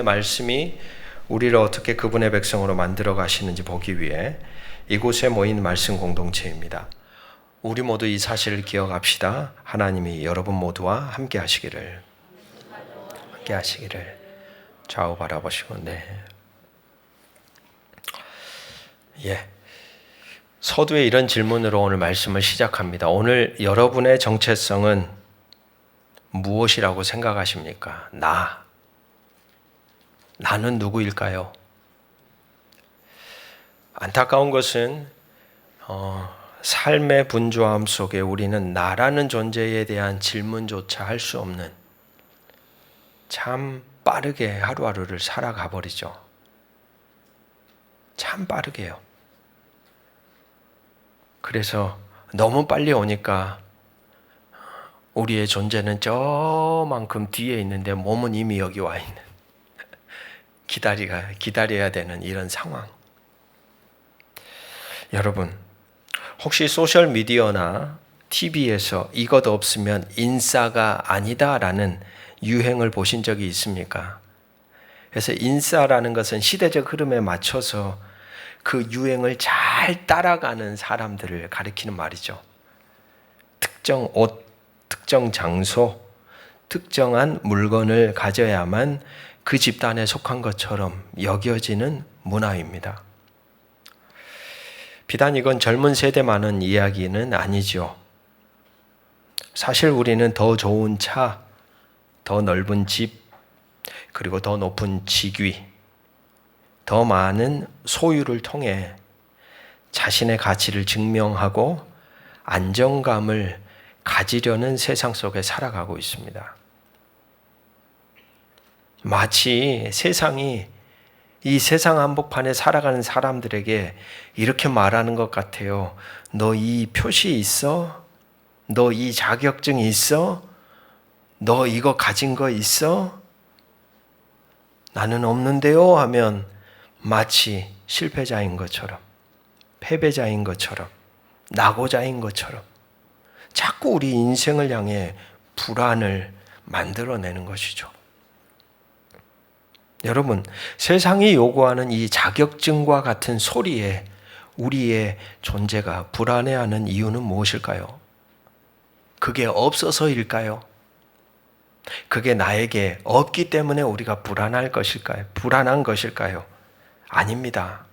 말씀이 우리를 어떻게 그분의 백성으로 만들어 가시는지 보기 위해 이곳에 모인 말씀 공동체입니다. 우리 모두 이 사실을 기억합시다. 하나님이 여러분 모두와 함께 하시기를 좌우 바라보시고 서두에 이런 질문으로 오늘 말씀을 시작합니다. 오늘 여러분의 정체성은 무엇이라고 생각하십니까? 나는 누구일까요? 안타까운 것은 삶의 분주함 속에 우리는 나라는 존재에 대한 질문조차 할 수 없는 참 빠르게 하루하루를 살아가 버리죠. 참 빠르게요. 그래서 너무 빨리 오니까 우리의 존재는 저만큼 뒤에 있는데 몸은 이미 여기 와 있는 기다려야 되는 이런 상황. 여러분, 혹시 소셜미디어나 TV에서 이것 없으면 인싸가 아니다라는 유행을 보신 적이 있습니까? 그래서 인싸라는 것은 시대적 흐름에 맞춰서 그 유행을 잘 따라가는 사람들을 가리키는 말이죠. 특정 옷, 특정 장소, 특정한 물건을 가져야만 그 집단에 속한 것처럼 여겨지는 문화입니다. 비단 이건 젊은 세대만은 이야기는 아니죠. 사실 우리는 더 좋은 차, 더 넓은 집, 그리고 더 높은 직위, 더 많은 소유를 통해 자신의 가치를 증명하고 안정감을 가지려는 세상 속에 살아가고 있습니다. 마치 세상이 이 세상 한복판에 살아가는 사람들에게 이렇게 말하는 것 같아요. 너 이 표시 있어? 너 이 자격증 있어? 너 이거 가진 거 있어? 나는 없는데요 하면 마치 실패자인 것처럼, 패배자인 것처럼, 낙오자인 것처럼 자꾸 우리 인생을 향해 불안을 만들어내는 것이죠. 여러분, 세상이 요구하는 이 자격증과 같은 소리에 우리의 존재가 불안해하는 이유는 무엇일까요? 그게 없어서일까요? 그게 나에게 없기 때문에 우리가 불안한 것일까요? 아닙니다.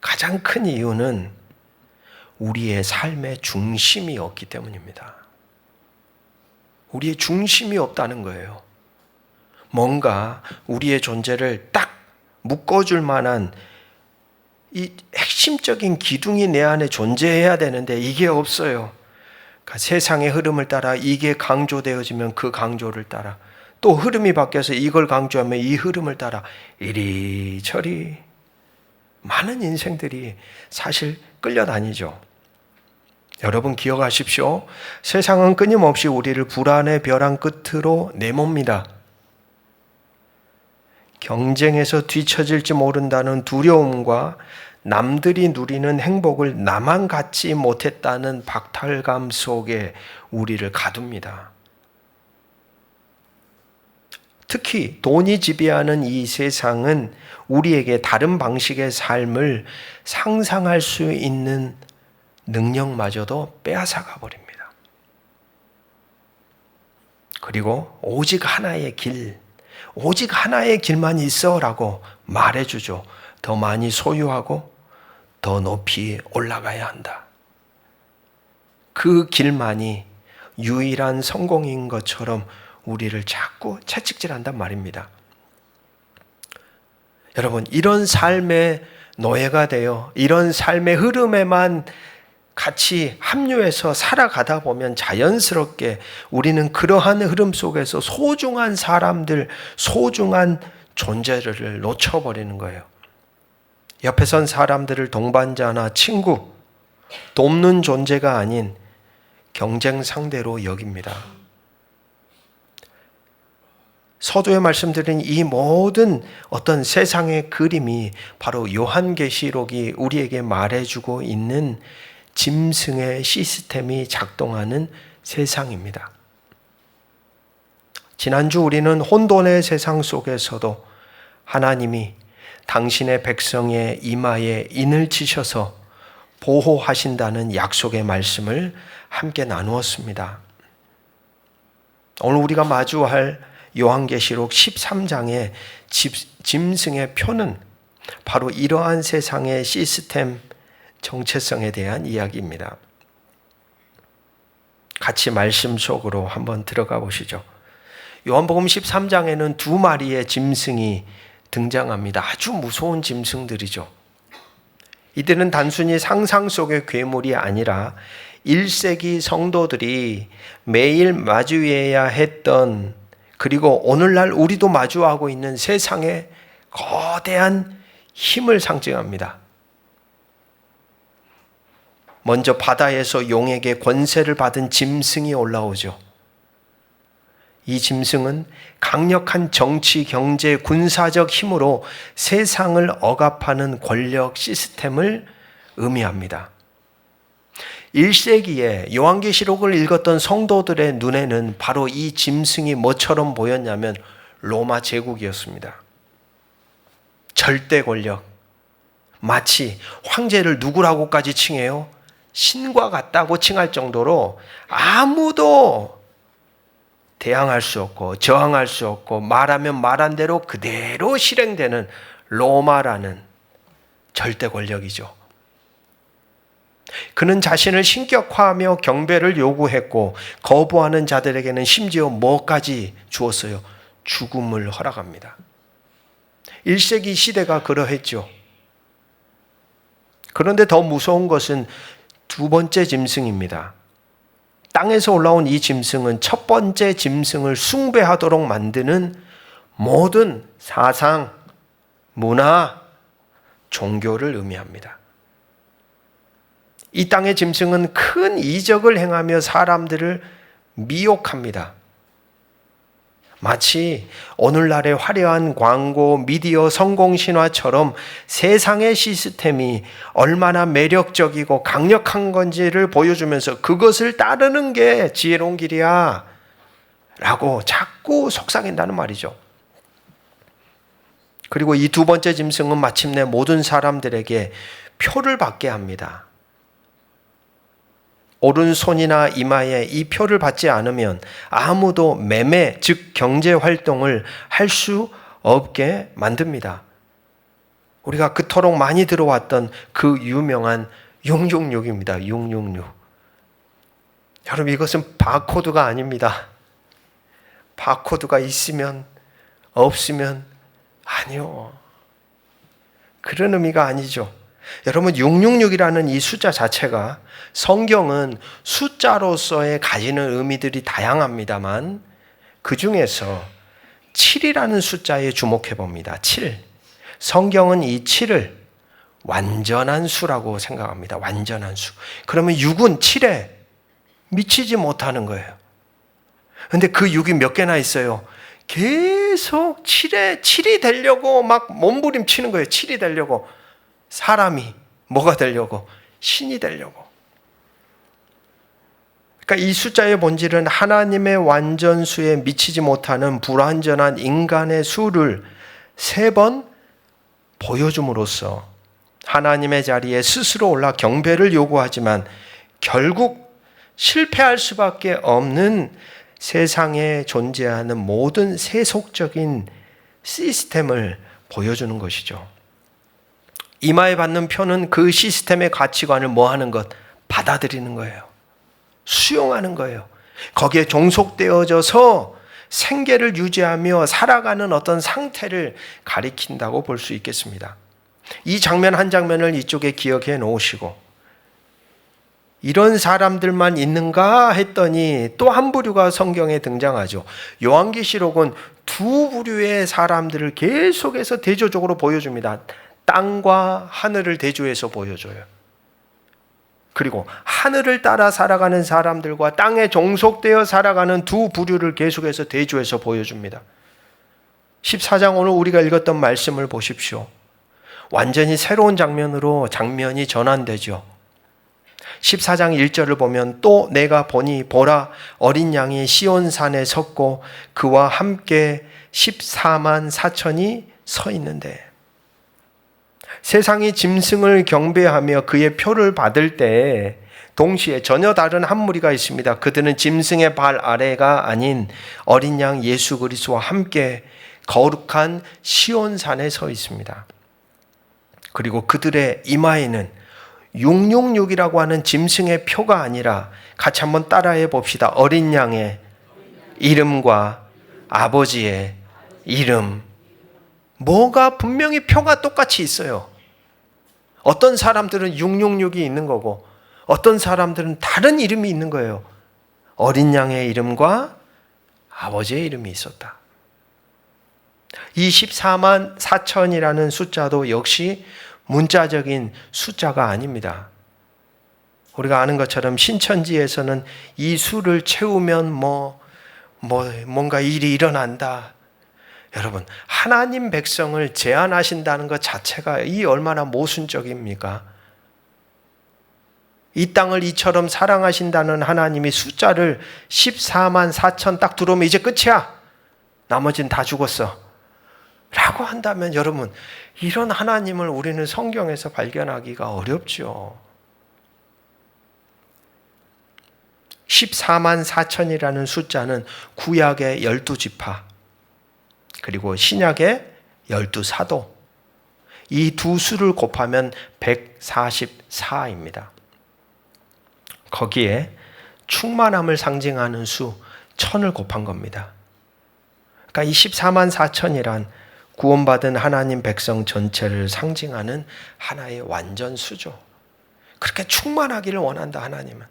가장 큰 이유는 우리의 삶의 중심이 없기 때문입니다. 우리의 중심이 없다는 거예요. 뭔가 우리의 존재를 딱 묶어줄 만한 이 핵심적인 기둥이 내 안에 존재해야 되는데 이게 없어요. 그러니까 세상의 흐름을 따라 이게 강조되어지면 그 강조를 따라, 또 흐름이 바뀌어서 이걸 강조하면 이 흐름을 따라 이리저리 많은 인생들이 사실 끌려다니죠. 여러분 기억하십시오. 세상은 끊임없이 우리를 불안의 벼랑 끝으로 내몹니다. 경쟁에서 뒤처질지 모른다는 두려움과 남들이 누리는 행복을 나만 갖지 못했다는 박탈감 속에 우리를 가둡니다. 특히 돈이 지배하는 이 세상은 우리에게 다른 방식의 삶을 상상할 수 있는 능력마저도 빼앗아가 버립니다. 그리고 오직 하나의 길만 있어라고 말해주죠. 더 많이 소유하고 더 높이 올라가야 한다. 그 길만이 유일한 성공인 것처럼 우리를 자꾸 채찍질한단 말입니다. 여러분, 이런 삶의 노예가 되어 이런 삶의 흐름에만 같이 합류해서 살아가다 보면 자연스럽게 우리는 그러한 흐름 속에서 소중한 사람들, 소중한 존재를 놓쳐버리는 거예요. 옆에 선 사람들을 동반자나 친구, 돕는 존재가 아닌 경쟁 상대로 여깁니다. 서두에 말씀드린 이 모든 어떤 세상의 그림이 바로 요한계시록이 우리에게 말해주고 있는 짐승의 시스템이 작동하는 세상입니다. 지난주 우리는 혼돈의 세상 속에서도 하나님이 당신의 백성의 이마에 인을 치셔서 보호하신다는 약속의 말씀을 함께 나누었습니다. 오늘 우리가 마주할 요한계시록 13장의 짐승의 표는 바로 이러한 세상의 시스템 정체성에 대한 이야기입니다. 같이 말씀 속으로 한번 들어가 보시죠. 요한복음 13장에는 두 마리의 짐승이 등장합니다. 아주 무서운 짐승들이죠. 이들은 단순히 상상 속의 괴물이 아니라 1세기 성도들이 매일 마주해야 했던, 그리고 오늘날 우리도 마주하고 있는 세상의 거대한 힘을 상징합니다. 먼저 바다에서 용에게 권세를 받은 짐승이 올라오죠. 이 짐승은 강력한 정치, 경제, 군사적 힘으로 세상을 억압하는 권력 시스템을 의미합니다. 1세기에 요한계시록을 읽었던 성도들의 눈에는 바로 이 짐승이 뭐처럼 보였냐면 로마 제국이었습니다. 절대 권력, 마치 황제를 누구라고까지 칭해요? 신과 같다고 칭할 정도로 아무도 대항할 수 없고 저항할 수 없고 말하면 말한 대로 그대로 실행되는 로마라는 절대 권력이죠. 그는 자신을 신격화하며 경배를 요구했고 거부하는 자들에게는 심지어 뭐까지 주었어요? 죽음을 허락합니다. 1세기 시대가 그러했죠. 그런데 더 무서운 것은 두 번째 짐승입니다. 땅에서 올라온 이 짐승은 첫 번째 짐승을 숭배하도록 만드는 모든 사상, 문화, 종교를 의미합니다. 이 땅의 짐승은 큰 이적을 행하며 사람들을 미혹합니다. 마치 오늘날의 화려한 광고, 미디어, 성공신화처럼 세상의 시스템이 얼마나 매력적이고 강력한 건지를 보여주면서 그것을 따르는 게 지혜로운 길이야 라고 자꾸 속삭인다는 말이죠. 그리고 이 두 번째 짐승은 마침내 모든 사람들에게 표를 받게 합니다. 오른손이나 이마에 이 표를 받지 않으면 아무도 매매, 즉 경제 활동을 할 수 없게 만듭니다. 우리가 그토록 많이 들어왔던 그 유명한 666입니다. 666. 여러분, 이것은 바코드가 아닙니다. 바코드가 있으면 없으면 아니요. 그런 의미가 아니죠. 여러분, 666이라는 이 숫자 자체가 성경은 숫자로서의 가지는 의미들이 다양합니다만 그 중에서 7이라는 숫자에 주목해 봅니다. 7. 성경은 이 7을 완전한 수라고 생각합니다. 완전한 수. 그러면 6은 7에 미치지 못하는 거예요. 그런데 그 6이 몇 개나 있어요? 계속 7이 되려고 막 몸부림치는 거예요. 7이 되려고. 사람이 뭐가 되려고? 신이 되려고. 그러니까 이 숫자의 본질은 하나님의 완전수에 미치지 못하는 불완전한 인간의 수를 3번 보여줌으로써 하나님의 자리에 스스로 올라 경배를 요구하지만 결국 실패할 수밖에 없는 세상에 존재하는 모든 세속적인 시스템을 보여주는 것이죠. 이마에 받는 표는 그 시스템의 가치관을 뭐 하는 것? 받아들이는 거예요. 수용하는 거예요. 거기에 종속되어져서 생계를 유지하며 살아가는 어떤 상태를 가리킨다고 볼 수 있겠습니다. 이 장면 한 장면을 이쪽에 기억해 놓으시고 이런 사람들만 있는가 했더니 또 한 부류가 성경에 등장하죠. 요한계시록은 두 부류의 사람들을 계속해서 대조적으로 보여줍니다. 땅과 하늘을 대조해서 보여줘요. 그리고 하늘을 따라 살아가는 사람들과 땅에 종속되어 살아가는 두 부류를 계속해서 대조해서 보여줍니다. 14장 오늘 우리가 읽었던 말씀을 보십시오. 완전히 새로운 장면이 전환되죠. 14장 1절을 보면 또 내가 보니 보라 어린 양이 시온산에 섰고 그와 함께 14만 4천이 서 있는데, 세상이 짐승을 경배하며 그의 표를 받을 때 동시에 전혀 다른 한 무리가 있습니다. 그들은 짐승의 발 아래가 아닌 어린 양 예수 그리스도와 함께 거룩한 시온산에 서 있습니다. 그리고 그들의 이마에는 666이라고 하는 짐승의 표가 아니라, 같이 한번 따라해 봅시다. 어린 양의 이름과 아버지의 이름. 뭐가 분명히 표가 똑같이 있어요. 어떤 사람들은 666이 있는 거고 어떤 사람들은 다른 이름이 있는 거예요. 어린 양의 이름과 아버지의 이름이 있었다. 이 14만 4천이라는 숫자도 역시 문자적인 숫자가 아닙니다. 우리가 아는 것처럼 신천지에서는 이 수를 채우면 뭔가 일이 일어난다. 여러분, 하나님 백성을 제한하신다는 것 자체가 이 얼마나 모순적입니까? 이 땅을 이처럼 사랑하신다는 하나님이 숫자를 14만 4천 딱 들어오면 이제 끝이야. 나머지는 다 죽었어. 라고 한다면 여러분, 이런 하나님을 우리는 성경에서 발견하기가 어렵죠. 14만 4천이라는 숫자는 구약의 12지파 그리고 신약의 12사도, 이 두 수를 곱하면 144입니다. 거기에 충만함을 상징하는 수 1000을 곱한 겁니다. 그러니까 이 14만 4천이란 구원받은 하나님 백성 전체를 상징하는 하나의 완전 수죠. 그렇게 충만하기를 원한다. 하나님은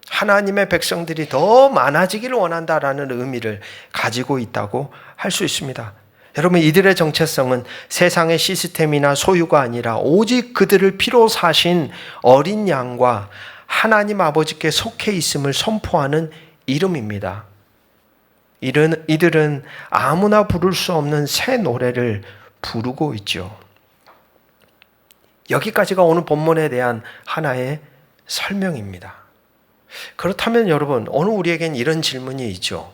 하나님의 백성들이 더 많아지기를 원한다라는 의미를 가지고 있다고 할 수 있습니다. 여러분, 이들의 정체성은 세상의 시스템이나 소유가 아니라 오직 그들을 피로 사신 어린 양과 하나님 아버지께 속해 있음을 선포하는 이름입니다. 이들은 아무나 부를 수 없는 새 노래를 부르고 있죠. 여기까지가 오늘 본문에 대한 하나의 설명입니다. 그렇다면 여러분, 오늘 우리에겐 이런 질문이 있죠.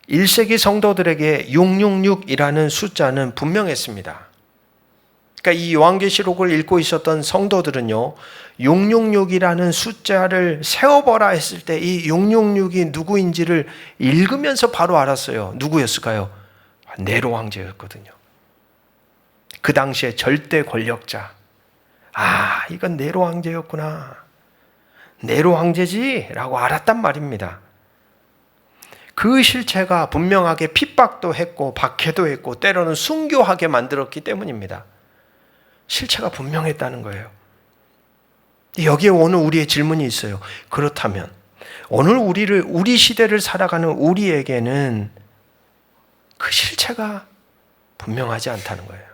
1세기 성도들에게 666이라는 숫자는 분명했습니다. 그러니까 이 요한계시록을 읽고 있었던 성도들은요, 666이라는 숫자를 세어보라 했을 때 이 666이 누구인지를 읽으면서 바로 알았어요. 누구였을까요? 네로 황제였거든요. 그 당시에 절대 권력자. 아, 이건 네로 황제였구나. 네로 황제지? 라고 알았단 말입니다. 그 실체가 분명하게 핍박도 했고 박해도 했고 때로는 순교하게 만들었기 때문입니다. 실체가 분명했다는 거예요. 여기에 오늘 우리의 질문이 있어요. 그렇다면 오늘 우리 시대를 살아가는 우리에게는 그 실체가 분명하지 않다는 거예요.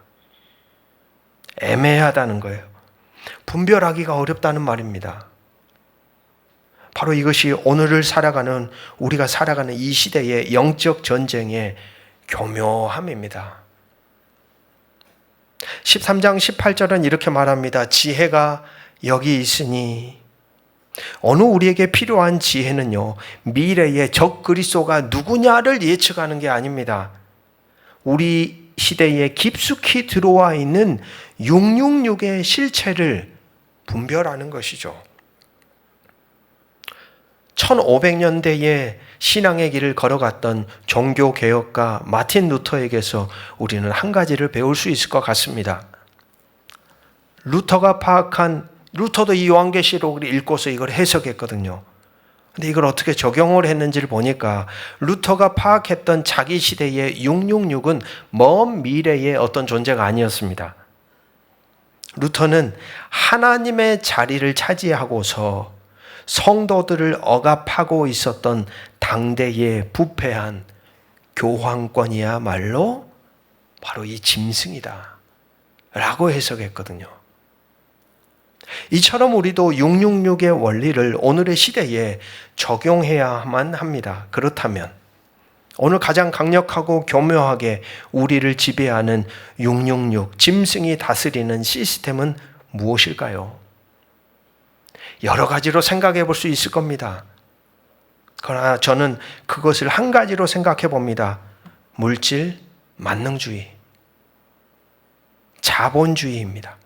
애매하다는 거예요. 분별하기가 어렵다는 말입니다. 바로 이것이 오늘을 살아가는, 우리가 살아가는 이 시대의 영적 전쟁의 교묘함입니다. 13장 18절은 이렇게 말합니다. 지혜가 여기 있으니. 오늘 우리에게 필요한 지혜는요, 미래의 적 그리스도가 누구냐를 예측하는 게 아닙니다. 우리 시대에 깊숙이 들어와 있는 666의 실체를 분별하는 것이죠. 1500년대에 신앙의 길을 걸어갔던 종교개혁가 마틴 루터에게서 우리는 한 가지를 배울 수 있을 것 같습니다. 루터도 이 요한계시록을 읽고서 이걸 해석했거든요. 근데 이걸 어떻게 적용을 했는지를 보니까 루터가 파악했던 자기 시대의 666은 먼 미래의 어떤 존재가 아니었습니다. 루터는 하나님의 자리를 차지하고서 성도들을 억압하고 있었던 당대의 부패한 교황권이야말로 바로 이 짐승이다 라고 해석했거든요. 이처럼 우리도 666의 원리를 오늘의 시대에 적용해야만 합니다. 그렇다면 오늘 가장 강력하고 교묘하게 우리를 지배하는 666, 짐승이 다스리는 시스템은 무엇일까요? 여러 가지로 생각해 볼 수 있을 겁니다. 그러나 저는 그것을 한 가지로 생각해 봅니다. 물질, 만능주의, 자본주의입니다.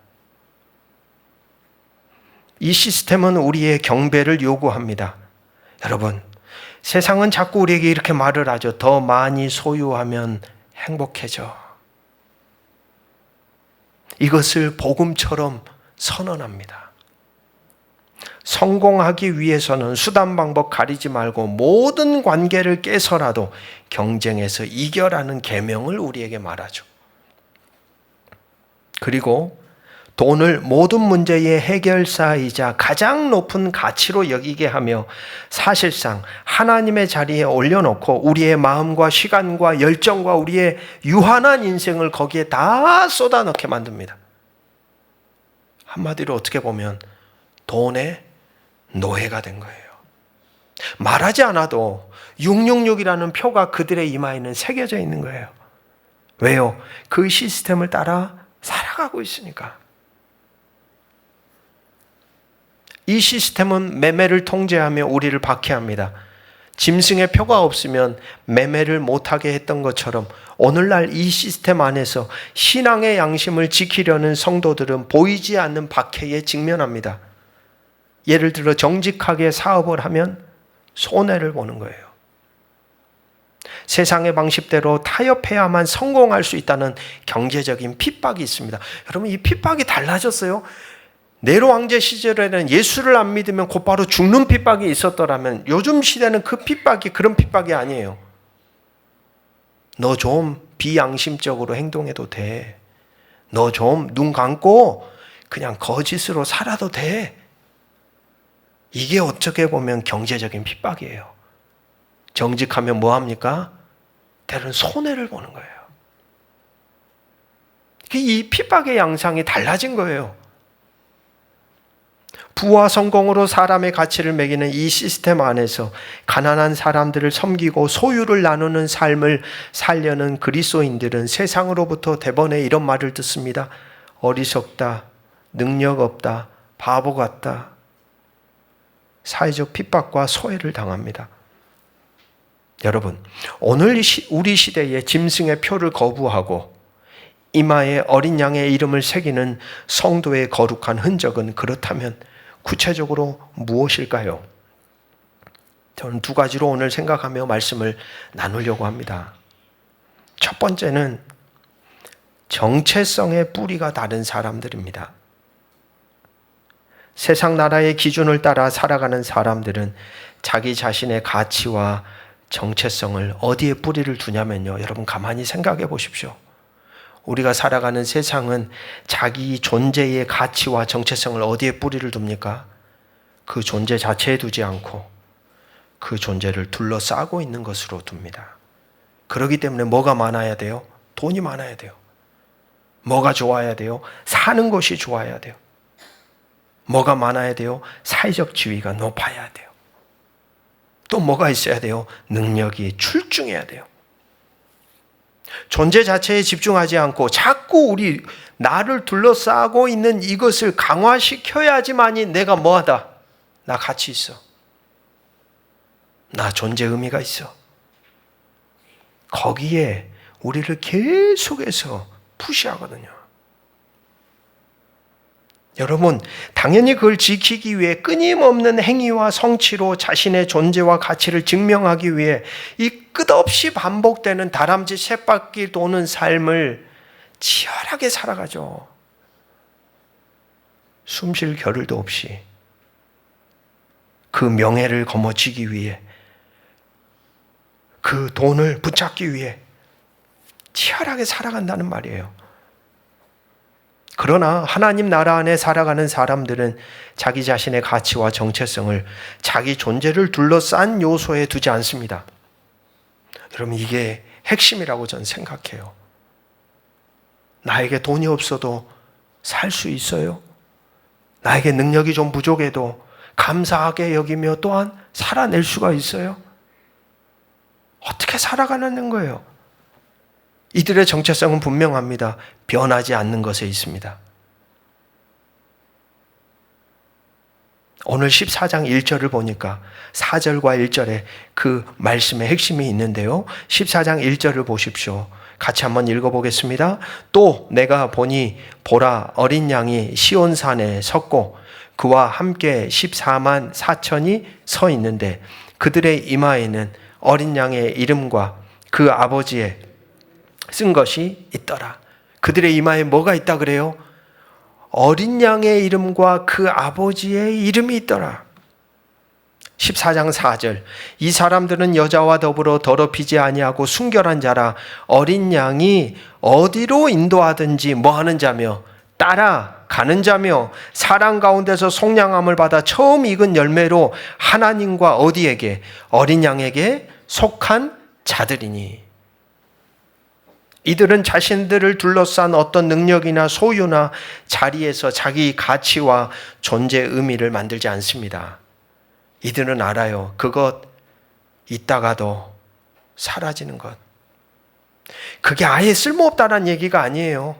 이 시스템은 우리의 경배를 요구합니다. 여러분, 세상은 자꾸 우리에게 이렇게 말을 하죠. 더 많이 소유하면 행복해져. 이것을 복음처럼 선언합니다. 성공하기 위해서는 수단 방법 가리지 말고 모든 관계를 깨서라도 경쟁에서 이겨라는 계명을 우리에게 말하죠. 그리고 돈을 모든 문제의 해결사이자 가장 높은 가치로 여기게 하며 사실상 하나님의 자리에 올려놓고 우리의 마음과 시간과 열정과 우리의 유한한 인생을 거기에 다 쏟아넣게 만듭니다. 한마디로 어떻게 보면 돈의 노예가 된 거예요. 말하지 않아도 666이라는 표가 그들의 이마에는 새겨져 있는 거예요. 왜요? 그 시스템을 따라 살아가고 있으니까. 이 시스템은 매매를 통제하며 우리를 박해합니다. 짐승의 표가 없으면 매매를 못하게 했던 것처럼 오늘날 이 시스템 안에서 신앙의 양심을 지키려는 성도들은 보이지 않는 박해에 직면합니다. 예를 들어 정직하게 사업을 하면 손해를 보는 거예요. 세상의 방식대로 타협해야만 성공할 수 있다는 경제적인 핍박이 있습니다. 여러분, 이 핍박이 달라졌어요. 네로 황제 시절에는 예수를 안 믿으면 곧바로 죽는 핍박이 있었더라면 요즘 시대는 그 핍박이 그런 핍박이 아니에요. 너 좀 비양심적으로 행동해도 돼. 너 좀 눈 감고 그냥 거짓으로 살아도 돼. 이게 어떻게 보면 경제적인 핍박이에요. 정직하면 뭐 합니까? 때로는 손해를 보는 거예요. 이 핍박의 양상이 달라진 거예요. 부와 성공으로 사람의 가치를 매기는 이 시스템 안에서 가난한 사람들을 섬기고 소유를 나누는 삶을 살려는 그리스도인들은 세상으로부터 대번에 이런 말을 듣습니다. 어리석다, 능력 없다, 바보 같다. 사회적 핍박과 소외를 당합니다. 여러분, 오늘 우리 시대에 짐승의 표를 거부하고 이마에 어린 양의 이름을 새기는 성도의 거룩한 흔적은 그렇다면 구체적으로 무엇일까요? 저는 두 가지로 오늘 생각하며 말씀을 나누려고 합니다. 첫 번째는 정체성의 뿌리가 다른 사람들입니다. 세상 나라의 기준을 따라 살아가는 사람들은 자기 자신의 가치와 정체성을 어디에 뿌리를 두냐면요. 여러분 가만히 생각해 보십시오. 우리가 살아가는 세상은 자기 존재의 가치와 정체성을 어디에 뿌리를 둡니까? 그 존재 자체에 두지 않고 그 존재를 둘러싸고 있는 것으로 둡니다. 그렇기 때문에 뭐가 많아야 돼요? 돈이 많아야 돼요. 뭐가 좋아야 돼요? 사는 것이 좋아야 돼요. 뭐가 많아야 돼요? 사회적 지위가 높아야 돼요. 또 뭐가 있어야 돼요? 능력이 출중해야 돼요. 존재 자체에 집중하지 않고 자꾸 나를 둘러싸고 있는 이것을 강화시켜야지만이 내가 뭐하다? 나 가치 있어. 나 존재 의미가 있어. 거기에 우리를 계속해서 푸시하거든요. 여러분, 당연히 그걸 지키기 위해 끊임없는 행위와 성취로 자신의 존재와 가치를 증명하기 위해 이 끝없이 반복되는 다람쥐 쳇바퀴 도는 삶을 치열하게 살아가죠. 숨쉴 겨를도 없이 그 명예를 거머쥐기 위해 그 돈을 붙잡기 위해 치열하게 살아간다는 말이에요. 그러나 하나님 나라 안에 살아가는 사람들은 자기 자신의 가치와 정체성을 자기 존재를 둘러싼 요소에 두지 않습니다. 여러분, 이게 핵심이라고 저는 생각해요. 나에게 돈이 없어도 살 수 있어요. 나에게 능력이 좀 부족해도 감사하게 여기며 또한 살아낼 수가 있어요. 어떻게 살아가는 거예요? 이들의 정체성은 분명합니다. 변하지 않는 것에 있습니다. 오늘 14장 1절을 보니까 4절과 1절에 그 말씀의 핵심이 있는데요. 14장 1절을 보십시오. 같이 한번 읽어보겠습니다. 또 내가 보니 보라 어린 양이 시온산에 섰고 그와 함께 14만 4천이 서 있는데 그들의 이마에는 어린 양의 이름과 그 아버지의 쓴 것이 있더라. 그들의 이마에 뭐가 있다 그래요? 어린 양의 이름과 그 아버지의 이름이 있더라. 14장 4절 이 사람들은 여자와 더불어 더럽히지 아니하고 순결한 자라 어린 양이 어디로 인도하든지 뭐하는 자며 따라가는 자며 사랑 가운데서 속량함을 받아 처음 익은 열매로 하나님과 어디에게 어린 양에게 속한 자들이니 이들은 자신들을 둘러싼 어떤 능력이나 소유나 자리에서 자기 가치와 존재 의미를 만들지 않습니다. 이들은 알아요. 그것 있다가도 사라지는 것. 그게 아예 쓸모없다는 얘기가 아니에요.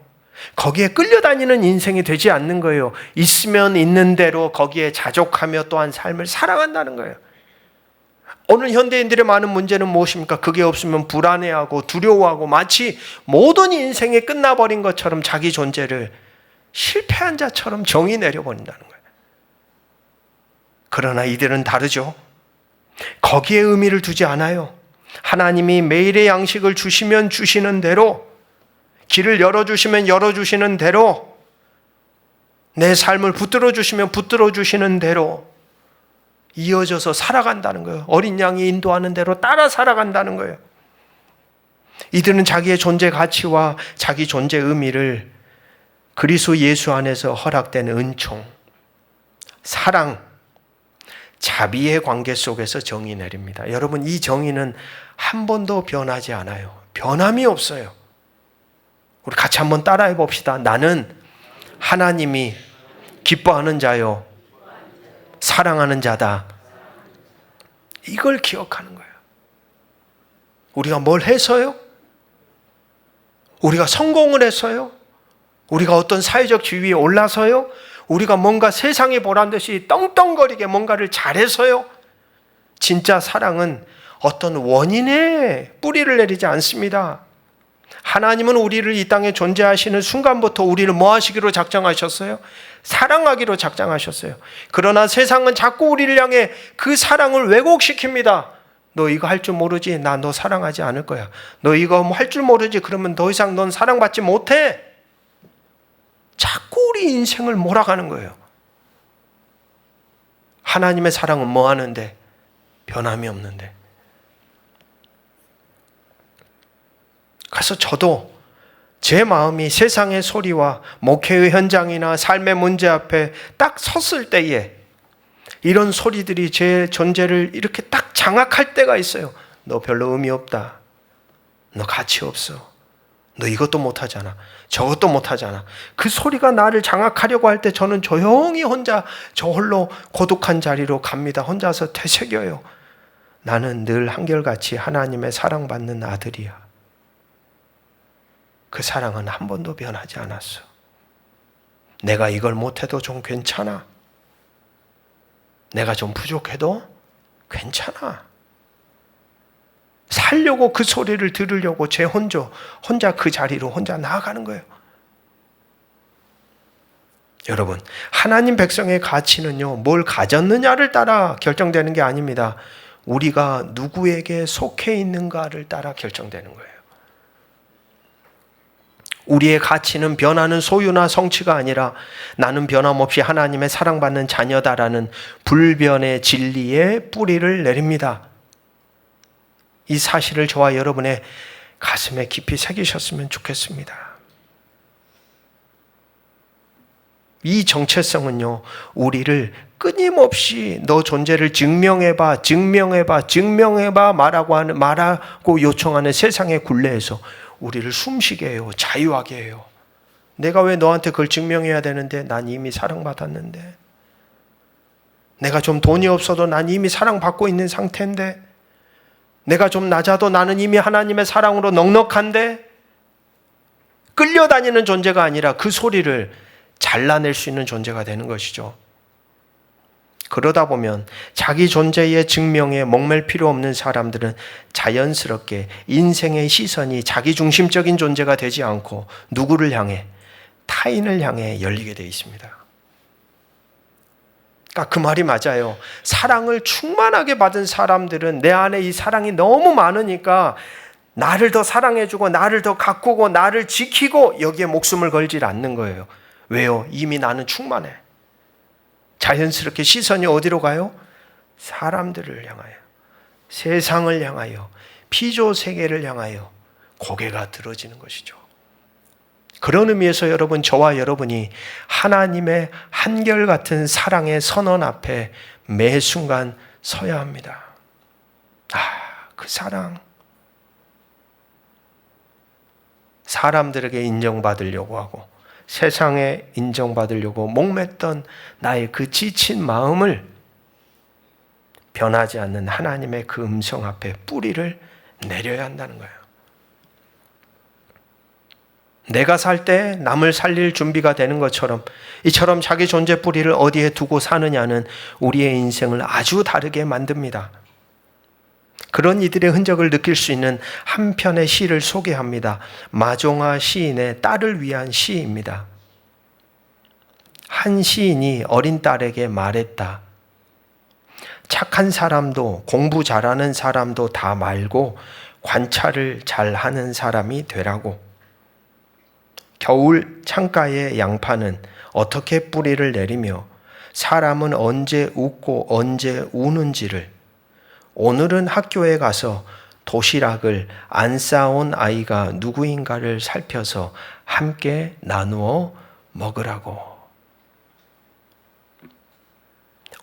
거기에 끌려다니는 인생이 되지 않는 거예요. 있으면 있는 대로 거기에 자족하며 또한 삶을 살아간다는 거예요. 오늘 현대인들의 많은 문제는 무엇입니까? 그게 없으면 불안해하고 두려워하고 마치 모든 인생이 끝나버린 것처럼 자기 존재를 실패한 자처럼 정의 내려버린다는 거예요. 그러나 이들은 다르죠. 거기에 의미를 두지 않아요. 하나님이 매일의 양식을 주시면 주시는 대로, 길을 열어주시면 열어주시는 대로, 내 삶을 붙들어 주시면 붙들어 주시는 대로 이어져서 살아간다는 거예요. 어린 양이 인도하는 대로 따라 살아간다는 거예요. 이들은 자기의 존재 가치와 자기 존재 의미를 그리스도 예수 안에서 허락된 은총, 사랑, 자비의 관계 속에서 정의 내립니다. 여러분, 이 정의는 한 번도 변하지 않아요. 변함이 없어요. 우리 같이 한번 따라해 봅시다. 나는 하나님이 기뻐하는 자요, 사랑하는 자다. 이걸 기억하는 거예요. 우리가 뭘 해서요? 우리가 성공을 해서요? 우리가 어떤 사회적 지위에 올라서요? 우리가 뭔가 세상이 보란 듯이 떵떵거리게 뭔가를 잘해서요? 진짜 사랑은 어떤 원인에 뿌리를 내리지 않습니다. 하나님은 우리를 이 땅에 존재하시는 순간부터 우리를 뭐 하시기로 작정하셨어요? 사랑하기로 작정하셨어요. 그러나 세상은 자꾸 우리를 향해 그 사랑을 왜곡시킵니다. 너 이거 할 줄 모르지? 나 너 사랑하지 않을 거야. 너 이거 할 줄 모르지? 그러면 더 이상 넌 사랑받지 못해. 자꾸 우리 인생을 몰아가는 거예요. 하나님의 사랑은 뭐 하는데? 변함이 없는데. 그래서 저도 제 마음이 세상의 소리와 목회의 현장이나 삶의 문제 앞에 딱 섰을 때에 이런 소리들이 제 존재를 이렇게 딱 장악할 때가 있어요. 너 별로 의미 없다. 너 가치 없어. 너 이것도 못하잖아. 저것도 못하잖아. 그 소리가 나를 장악하려고 할 때 저는 조용히 혼자 저 홀로 고독한 자리로 갑니다. 혼자서 되새겨요. 나는 늘 한결같이 하나님의 사랑받는 아들이야. 그 사랑은 한 번도 변하지 않았어. 내가 이걸 못해도 좀 괜찮아. 내가 좀 부족해도 괜찮아. 살려고 그 소리를 들으려고 제 혼자 그 자리로 혼자 나아가는 거예요. 여러분, 하나님 백성의 가치는요, 뭘 가졌느냐를 따라 결정되는 게 아닙니다. 우리가 누구에게 속해 있는가를 따라 결정되는 거예요. 우리의 가치는 변하는 소유나 성취가 아니라 나는 변함없이 하나님의 사랑받는 자녀다라는 불변의 진리에 뿌리를 내립니다. 이 사실을 저와 여러분의 가슴에 깊이 새기셨으면 좋겠습니다. 이 정체성은요, 우리를 끊임없이 너 존재를 증명해봐 말하고 요청하는 세상의 굴레에서 우리를 숨쉬게 해요. 자유하게 해요. 내가 왜 너한테 그걸 증명해야 되는데? 난 이미 사랑받았는데. 내가 좀 돈이 없어도 난 이미 사랑받고 있는 상태인데. 내가 좀 낮아도 나는 이미 하나님의 사랑으로 넉넉한데. 끌려다니는 존재가 아니라 그 소리를 잘라낼 수 있는 존재가 되는 것이죠. 그러다 보면 자기 존재의 증명에 목맬 필요 없는 사람들은 자연스럽게 인생의 시선이 자기 중심적인 존재가 되지 않고 누구를 향해? 타인을 향해 열리게 되어 있습니다. 그러니까 그 말이 맞아요. 사랑을 충만하게 받은 사람들은 내 안에 이 사랑이 너무 많으니까 나를 더 사랑해주고 나를 더 가꾸고 나를 지키고 여기에 목숨을 걸지 않는 거예요. 왜요? 이미 나는 충만해. 자연스럽게 시선이 어디로 가요? 사람들을 향하여, 세상을 향하여, 피조 세계를 향하여 고개가 들어지는 것이죠. 그런 의미에서 여러분, 저와 여러분이 하나님의 한결같은 사랑의 선언 앞에 매 순간 서야 합니다. 그 사랑. 사람들에게 인정받으려고 하고 세상에 인정받으려고 목맸던 나의 그 지친 마음을 변하지 않는 하나님의 그 음성 앞에 뿌리를 내려야 한다는 거예요. 내가 살 때 남을 살릴 준비가 되는 것처럼 이처럼 자기 존재 뿌리를 어디에 두고 사느냐는 우리의 인생을 아주 다르게 만듭니다. 그런 이들의 흔적을 느낄 수 있는 한 편의 시를 소개합니다. 마종아 시인의 딸을 위한 시입니다. 한 시인이 어린 딸에게 말했다. 착한 사람도 공부 잘하는 사람도 다 말고 관찰을 잘하는 사람이 되라고. 겨울 창가의 양파는 어떻게 뿌리를 내리며 사람은 언제 웃고 언제 우는지를, 오늘은 학교에 가서 도시락을 안 싸온 아이가 누구인가를 살펴서 함께 나누어 먹으라고.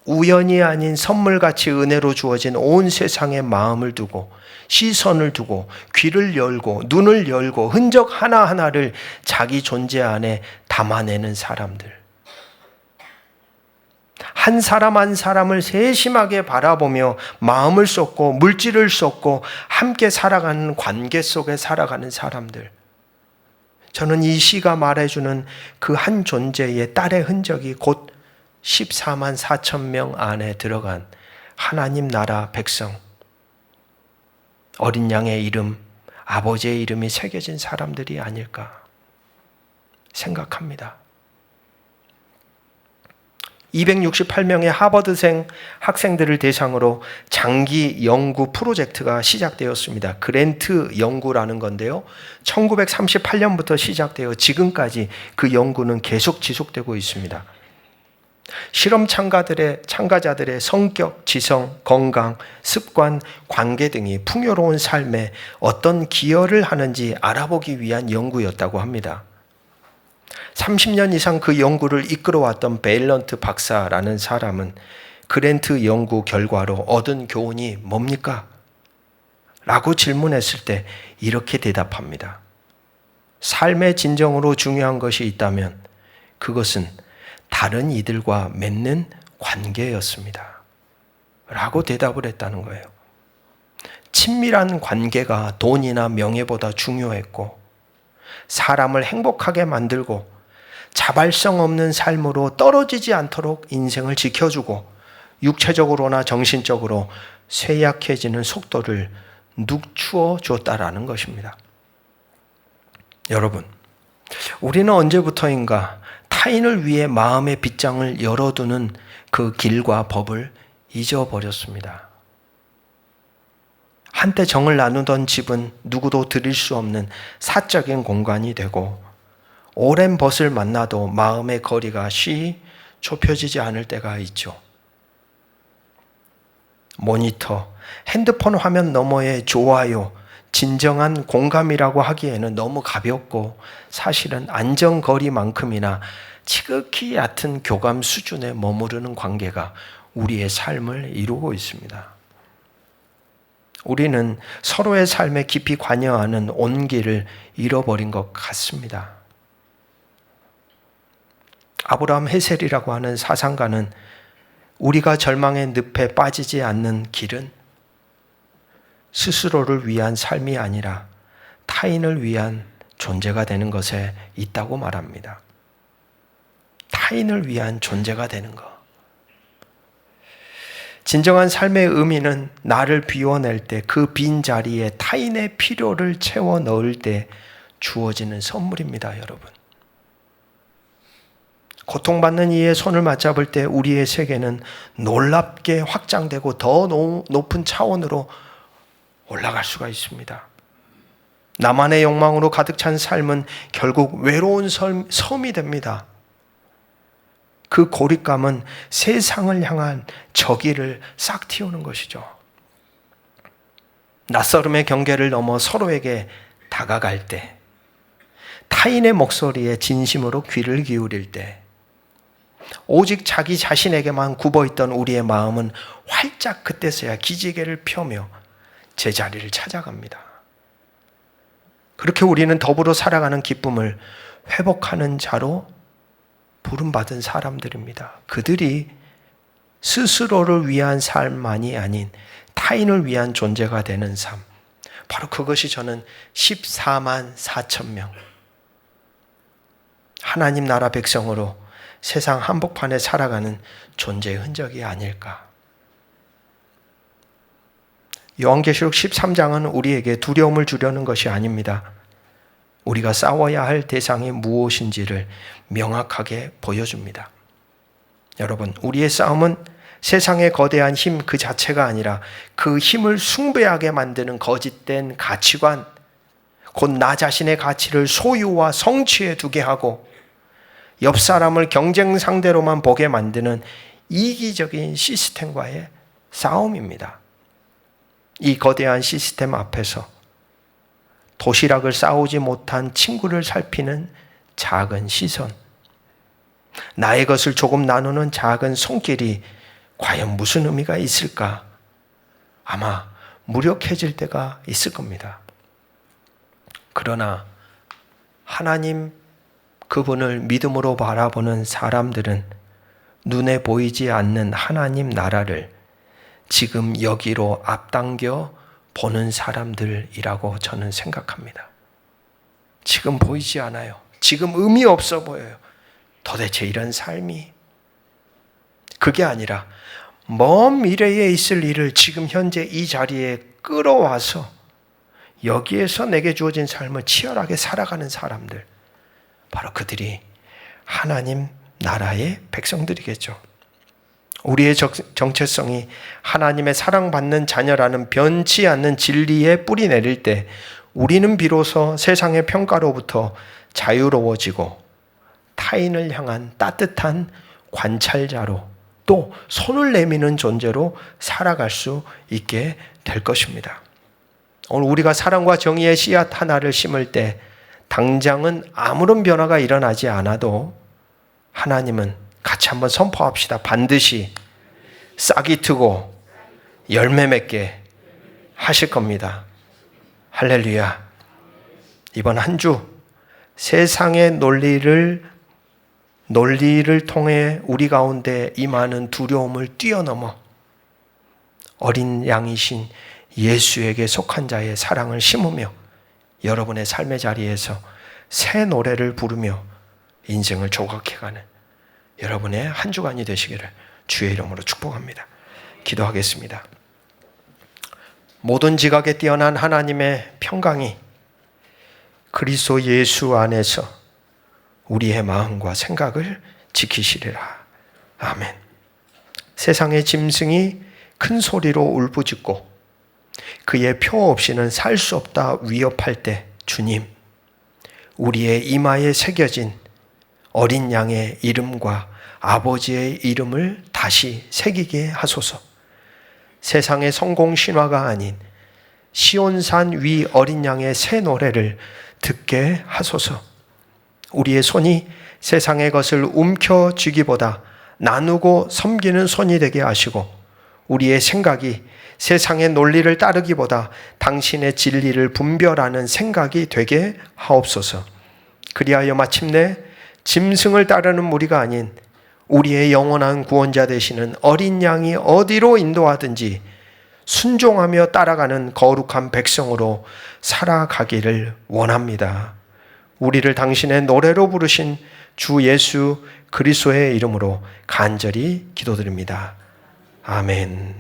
우연이 아닌 선물같이 은혜로 주어진 온 세상에 마음을 두고 시선을 두고 귀를 열고 눈을 열고 흔적 하나하나를 자기 존재 안에 담아내는 사람들. 한 사람 한 사람을 세심하게 바라보며 마음을 쏟고 물질을 쏟고 함께 살아가는 관계 속에 살아가는 사람들. 저는 이 시가 말해주는 그 한 존재의 딸의 흔적이 곧 14만 4천 명 안에 들어간 하나님 나라 백성, 어린 양의 이름, 아버지의 이름이 새겨진 사람들이 아닐까 생각합니다. 268명의 하버드생 학생들을 대상으로 장기 연구 프로젝트가 시작되었습니다. 그랜트 연구라는 건데요. 1938년부터 시작되어 지금까지 그 연구는 계속 지속되고 있습니다. 실험 참가자들의 성격, 지성, 건강, 습관, 관계 등이 풍요로운 삶에 어떤 기여를 하는지 알아보기 위한 연구였다고 합니다. 30년 이상 그 연구를 이끌어왔던 베일런트 박사라는 사람은 그랜트 연구 결과로 얻은 교훈이 뭡니까? 라고 질문했을 때 이렇게 대답합니다. 삶의 진정으로 중요한 것이 있다면 그것은 다른 이들과 맺는 관계였습니다. 라고 대답을 했다는 거예요. 친밀한 관계가 돈이나 명예보다 중요했고 사람을 행복하게 만들고 자발성 없는 삶으로 떨어지지 않도록 인생을 지켜주고 육체적으로나 정신적으로 쇠약해지는 속도를 늦추어 줬다라는 것입니다. 여러분, 우리는 언제부터인가 타인을 위해 마음의 빗장을 열어두는 그 길과 법을 잊어버렸습니다. 한때 정을 나누던 집은 누구도 드릴 수 없는 사적인 공간이 되고 오랜 벗을 만나도 마음의 거리가 쉬 좁혀지지 않을 때가 있죠. 모니터, 핸드폰 화면 너머의 좋아요, 진정한 공감이라고 하기에는 너무 가볍고 사실은 안전거리만큼이나 지극히 얕은 교감 수준에 머무르는 관계가 우리의 삶을 이루고 있습니다. 우리는 서로의 삶에 깊이 관여하는 온기를 잃어버린 것 같습니다. 아브라함 헤셀이라고 하는 사상가는 우리가 절망의 늪에 빠지지 않는 길은 스스로를 위한 삶이 아니라 타인을 위한 존재가 되는 것에 있다고 말합니다. 타인을 위한 존재가 되는 것. 진정한 삶의 의미는 나를 비워낼 때, 그 빈 자리에 타인의 필요를 채워 넣을 때 주어지는 선물입니다, 여러분. 고통받는 이의 손을 맞잡을 때 우리의 세계는 놀랍게 확장되고 더 높은 차원으로 올라갈 수가 있습니다. 나만의 욕망으로 가득 찬 삶은 결국 외로운 섬이 됩니다. 그 고립감은 세상을 향한 저기를 싹 틔우는 것이죠. 낯설음의 경계를 넘어 서로에게 다가갈 때, 타인의 목소리에 진심으로 귀를 기울일 때, 오직 자기 자신에게만 굽어있던 우리의 마음은 활짝 그때서야 기지개를 펴며 제자리를 찾아갑니다. 그렇게 우리는 더불어 살아가는 기쁨을 회복하는 자로 부름받은 사람들입니다. 그들이 스스로를 위한 삶만이 아닌 타인을 위한 존재가 되는 삶, 바로 그것이 저는 14만 4천 명 하나님 나라 백성으로 세상 한복판에 살아가는 존재의 흔적이 아닐까. 요한계시록 13장은 우리에게 두려움을 주려는 것이 아닙니다. 우리가 싸워야 할 대상이 무엇인지를 명확하게 보여줍니다. 여러분, 우리의 싸움은 세상의 거대한 힘 그 자체가 아니라 그 힘을 숭배하게 만드는 거짓된 가치관, 곧 나 자신의 가치를 소유와 성취에 두게 하고 옆 사람을 경쟁 상대로만 보게 만드는 이기적인 시스템과의 싸움입니다. 이 거대한 시스템 앞에서 도시락을 싸우지 못한 친구를 살피는 작은 시선, 나의 것을 조금 나누는 작은 손길이 과연 무슨 의미가 있을까? 아마 무력해질 때가 있을 겁니다. 그러나 하나님 그분을 믿음으로 바라보는 사람들은 눈에 보이지 않는 하나님 나라를 지금 여기로 앞당겨 보는 사람들이라고 저는 생각합니다. 지금 보이지 않아요. 지금 의미 없어 보여요. 도대체 이런 삶이. 그게 아니라 먼 미래에 있을 일을 지금 현재 이 자리에 끌어와서 여기에서 내게 주어진 삶을 치열하게 살아가는 사람들, 바로 그들이 하나님 나라의 백성들이겠죠. 우리의 정체성이 하나님의 사랑받는 자녀라는 변치 않는 진리에 뿌리 내릴 때 우리는 비로소 세상의 평가로부터 자유로워지고 타인을 향한 따뜻한 관찰자로, 또 손을 내미는 존재로 살아갈 수 있게 될 것입니다. 오늘 우리가 사랑과 정의의 씨앗 하나를 심을 때 당장은 아무런 변화가 일어나지 않아도 하나님은 같이 한번 선포합시다. 반드시 싹이 트고 열매 맺게 하실 겁니다. 할렐루야. 이번 한 주 세상의 논리를 통해 우리 가운데 임하는 두려움을 뛰어넘어 어린 양이신 예수에게 속한 자의 사랑을 심으며 여러분의 삶의 자리에서 새 노래를 부르며 인생을 조각해가는 여러분의 한 주간이 되시기를 주의 이름으로 축복합니다. 기도하겠습니다. 모든 지각에 뛰어난 하나님의 평강이 그리스도 예수 안에서 우리의 마음과 생각을 지키시리라. 아멘. 세상의 짐승이 큰 소리로 울부짖고 그의 표 없이는 살 수 없다 위협할 때 주님, 우리의 이마에 새겨진 어린 양의 이름과 아버지의 이름을 다시 새기게 하소서. 세상의 성공 신화가 아닌 시온산 위 어린 양의 새 노래를 듣게 하소서. 우리의 손이 세상의 것을 움켜쥐기보다 나누고 섬기는 손이 되게 하시고 우리의 생각이 세상의 논리를 따르기보다 당신의 진리를 분별하는 생각이 되게 하옵소서. 그리하여 마침내 짐승을 따르는 무리가 아닌 우리의 영원한 구원자 되시는 어린 양이 어디로 인도하든지 순종하며 따라가는 거룩한 백성으로 살아가기를 원합니다. 우리를 당신의 노래로 부르신 주 예수 그리스도의 이름으로 간절히 기도드립니다. 아멘.